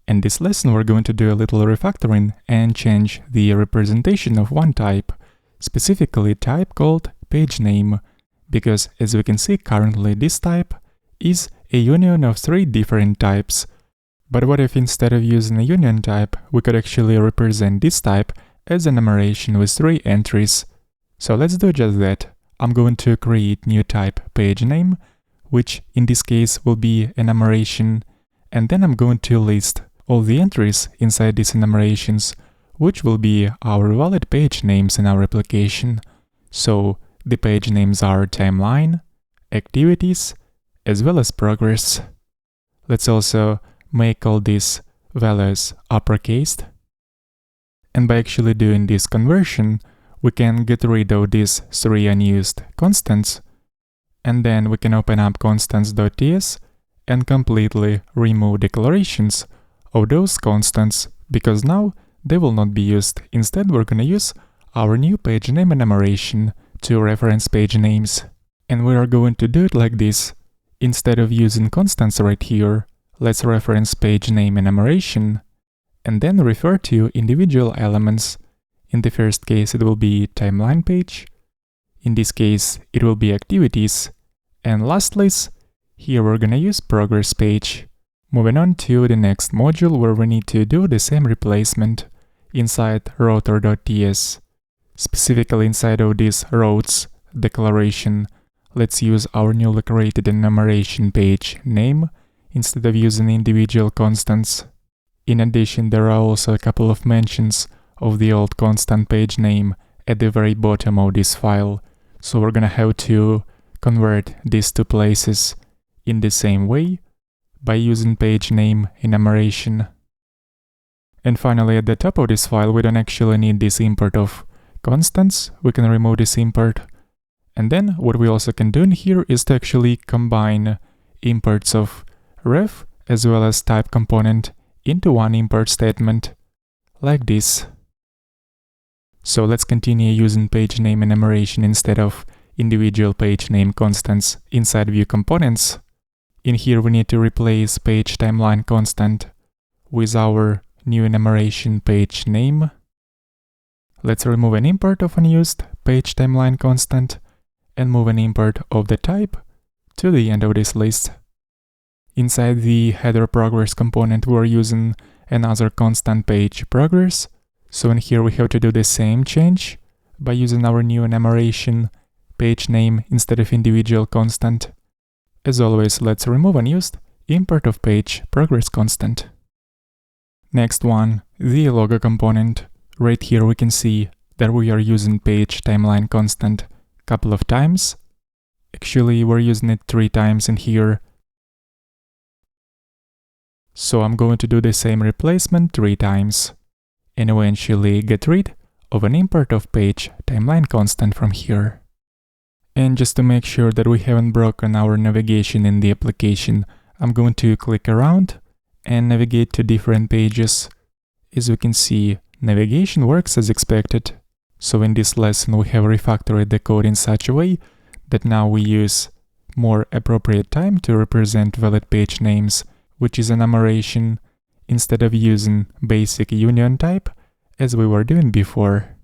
In this lesson, we're going to do a little refactoring and change the representation of one type, specifically type called PageName, because as we can see currently this type is a union of 3 different types. But what if instead of using a union type, we could actually represent this type as an enumeration with 3 entries? So let's do just that. I'm going to create new type PageName, which in this case will be an enumeration, and then I'm going to list all the entries inside these enumerations, which will be our valid page names in our application. So the page names are timeline, activities, as well as progress. Let's also make all these values uppercased. And by actually doing this conversion, we can get rid of these 3 unused constants, and then we can open up constants.ts and completely remove declarations of those constants, because now they will not be used. Instead, we're gonna use our new page name enumeration to reference page names. And we are going to do it like this. Instead of using constants right here, let's reference page name enumeration and then refer to individual elements. In the first case, it will be timeline page. In this case, it will be activities. And lastly, here we're gonna use progress page. Moving on to the next module where we need to do the same replacement inside router.ts. Specifically inside of this routes declaration, let's use our newly created enumeration page name instead of using individual constants. In addition, there are also a couple of mentions of the old constant page name at the very bottom of this file. So we're gonna have to convert these 2 places in the same way by using page name enumeration. And finally, at the top of this file, we don't actually need this import of constants. We can remove this import. And then what we also can do in here is to actually combine imports of ref as well as type component into one import statement, like this. So let's continue using page name enumeration instead of individual page name constants inside view components. In here we need to replace page timeline constant with our new enumeration page name. Let's remove an import of unused page timeline constant and move an import of the type to the end of this list. Inside the header progress component, we're using another constant page progress. So in here we have to do the same change by using our new enumeration page name instead of individual constant. As always, let's remove unused import of page progress constant. Next one, the logo component. Right here we can see that we are using page timeline constant a couple of times. Actually, we're using it 3 times in here. So I'm going to do the same replacement 3 times and eventually get rid of an import of page timeline constant from here. And just to make sure that we haven't broken our navigation in the application, I'm going to click around and navigate to different pages. As we can see, navigation works as expected. So in this lesson, we have refactored the code in such a way that now we use more appropriate time to represent valid page names, which is an enumeration, instead of using basic union type as we were doing before.